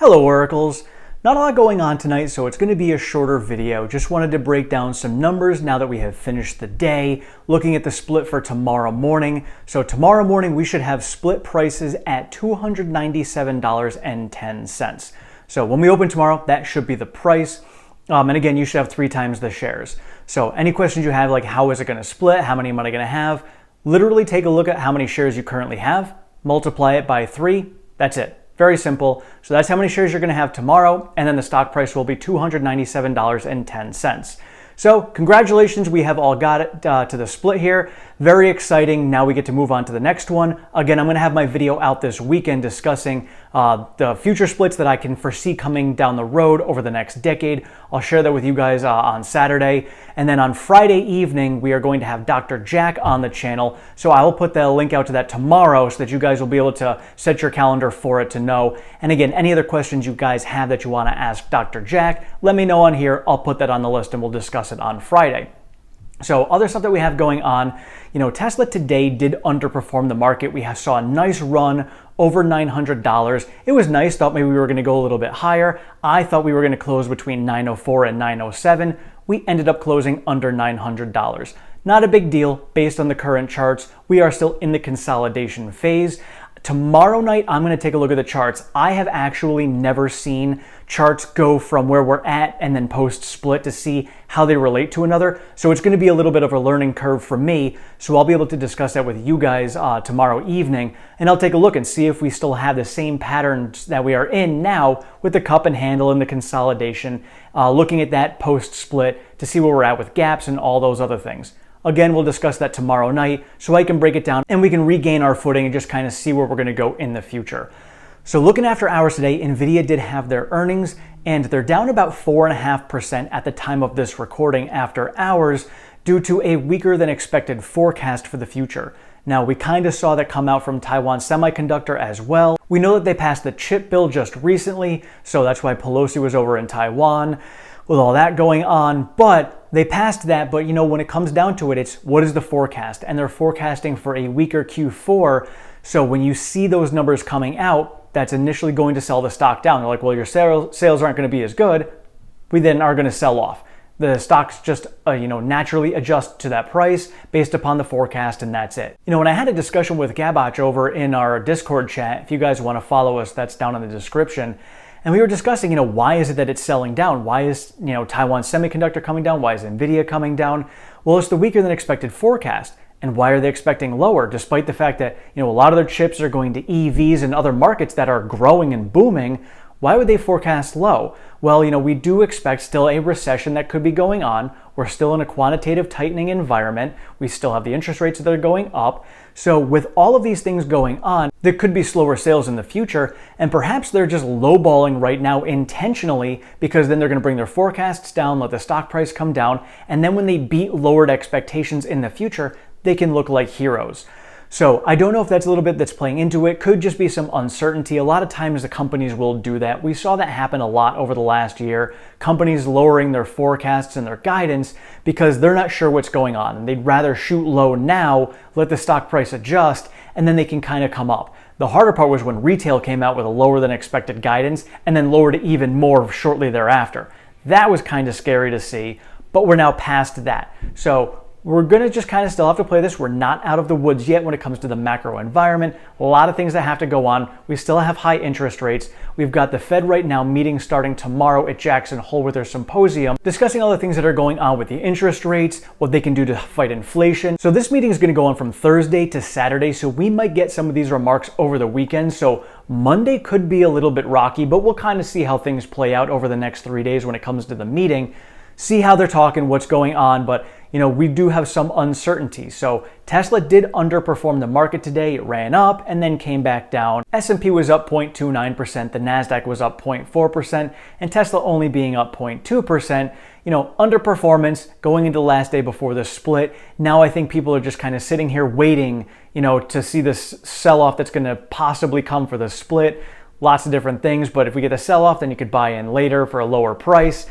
Hello Oracles! Not a lot going on tonight, so it's going to be a shorter video. Just wanted to break down some numbers now that we have finished the day, looking at the split for tomorrow morning. So tomorrow morning we should have split prices at $297.10. So when we open tomorrow, that should be the price. And again, you should have 3 times the shares. So any questions you have, like how is it going to split, how many am I going to have, literally take a look at how many shares you currently have, multiply it by 3, that's it. Very simple. So that's how many shares you're going to have tomorrow, and then the stock price will be $297.10. So congratulations, we have all got it to the split here. Very exciting. Now we get to move on to the next one. Again, I'm going to have my video out this weekend discussing the future splits that I can foresee coming down the road over the next decade. I'll share that with you guys on Saturday. And then on Friday evening, we are going to have Dr. Jack on the channel. So I will put the link out to that tomorrow so that you guys will be able to set your calendar for it to know. And again, any other questions you guys have that you want to ask Dr. Jack, let me know on here. I'll put that on the list and we'll discuss it on Friday. So other stuff that we have going on, Tesla today did underperform the market. We saw a nice run over $900. It was nice, thought maybe we were going to go a little bit higher. I thought we were going to close between $904 and $907. We ended up closing under $900. Not a big deal based on the current charts. We are still in the consolidation phase. Tomorrow night, I'm going to take a look at the charts. I have actually never seen charts go from where we're at and then post-split to see how they relate to another. So it's going to be a little bit of a learning curve for me. So I'll be able to discuss that with you guys tomorrow evening. And I'll take a look and see if we still have the same patterns that we are in now with the cup and handle and the consolidation, looking at that post-split to see where we're at with gaps and all those other things. Again, we'll discuss that tomorrow night so I can break it down and we can regain our footing and just kind of see where we're going to go in the future. So looking after hours today, NVDA did have their earnings and they're down about 4.5% at the time of this recording after hours due to a weaker than expected forecast for the future. Now, we kind of saw that come out from Taiwan Semiconductor as well. We know that they passed the chip bill just recently, so that's why Pelosi was over in Taiwan with all that going on, but they passed that. But when it comes down to it, it's what is the forecast? And they're forecasting for a weaker Q4. So when you see those numbers coming out, that's initially going to sell the stock down. They're like, well, your sales aren't going to be as good. We then are going to sell off. The stocks just, naturally adjust to that price based upon the forecast, and that's it. When I had a discussion with Gabach over in our Discord chat, if you guys want to follow us, that's down in the description. And we were discussing, why is it that it's selling down? Why is, Taiwan Semiconductor coming down? Why is NVIDIA coming down? Well, it's the weaker than expected forecast. And why are they expecting lower? Despite the fact that, a lot of their chips are going to EVs and other markets that are growing and booming, why would they forecast low? Well, we do expect still a recession that could be going on. We're still in a quantitative tightening environment. We still have the interest rates that are going up. So with all of these things going on, there could be slower sales in the future, and perhaps they're just lowballing right now intentionally because then they're going to bring their forecasts down, let the stock price come down, and then when they beat lowered expectations in the future, they can look like heroes. So I don't know if that's a little bit that's playing into it. Could just be some uncertainty. A lot of times the companies will do that. We saw that happen a lot over the last year. Companies lowering their forecasts and their guidance because they're not sure what's going on. And they'd rather shoot low now, let the stock price adjust, and then they can kind of come up. The harder part was when retail came out with a lower than expected guidance and then lowered it even more shortly thereafter. That was kind of scary to see, but we're now past that. So we're going to just kind of still have to play this. We're not out of the woods yet when it comes to the macro environment. A lot of things that have to go on. We still have high interest rates. We've got the Fed right now meeting starting tomorrow at Jackson Hole with their symposium, discussing all the things that are going on with the interest rates, what they can do to fight inflation. So this meeting is going to go on from Thursday to Saturday. So we might get some of these remarks over the weekend. So Monday could be a little bit rocky, but we'll kind of see how things play out over the next 3 days when it comes to the meeting. See how they're talking, what's going on, but we do have some uncertainty. So Tesla did underperform the market today. It ran up and then came back down. S&P was up 0.29%, the NASDAQ was up 0.4%, and Tesla only being up 0.2%. Underperformance going into the last day before the split. Now I think people are just kind of sitting here waiting, to see this sell-off that's going to possibly come for the split. Lots of different things, but if we get a sell-off, then you could buy in later for a lower price.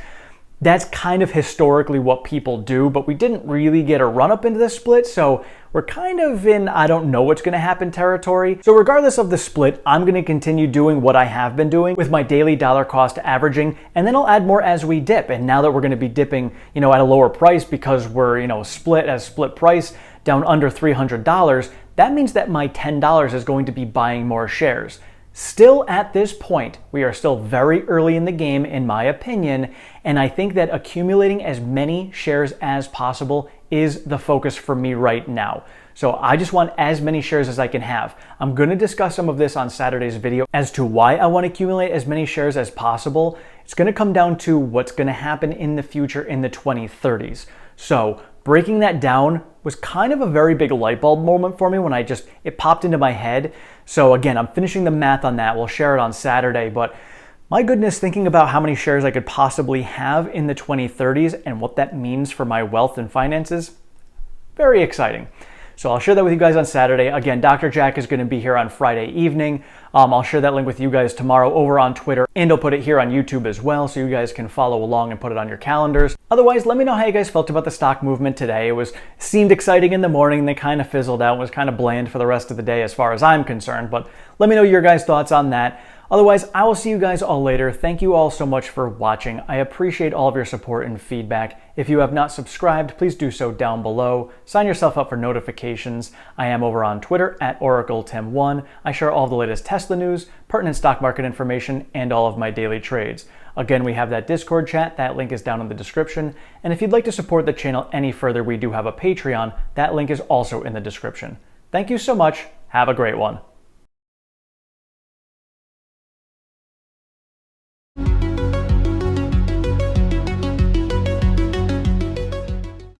That's kind of historically what people do, but we didn't really get a run up into the split, so we're kind of in I don't know what's going to happen territory. So regardless of the split, I'm going to continue doing what I have been doing with my daily dollar cost averaging, and then I'll add more as we dip. And now that we're going to be dipping, at a lower price because we're, split price down under $300, that means that my $10 is going to be buying more shares. Still, at this point, we are still very early in the game, in my opinion, and I think that accumulating as many shares as possible is the focus for me right now. So I just want as many shares as I can have. I'm going to discuss some of this on Saturday's video as to why I want to accumulate as many shares as possible. It's going to come down to what's going to happen in the future in the 2030s. So breaking that down was kind of a very big light bulb moment for me when it popped into my head. So again, I'm finishing the math on that. We'll share it on Saturday, but my goodness, thinking about how many shares I could possibly have in the 2030s and what that means for my wealth and finances, very exciting. So I'll share that with you guys on Saturday. Again, Dr. Jack is going to be here on Friday evening. I'll share that link with you guys tomorrow over on Twitter, and I'll put it here on YouTube as well so you guys can follow along and put it on your calendars. Otherwise, let me know how you guys felt about the stock movement today. It seemed exciting in the morning, and they kind of fizzled out. It was kind of bland for the rest of the day as far as I'm concerned, but let me know your guys' thoughts on that. Otherwise, I will see you guys all later. Thank you all so much for watching. I appreciate all of your support and feedback. If you have not subscribed, please do so down below. Sign yourself up for notifications. I am over on Twitter at OracleTim1. I share all the latest Tesla news, pertinent stock market information, and all of my daily trades. Again, we have that Discord chat. That link is down in the description. And if you'd like to support the channel any further, we do have a Patreon. That link is also in the description. Thank you so much. Have a great one.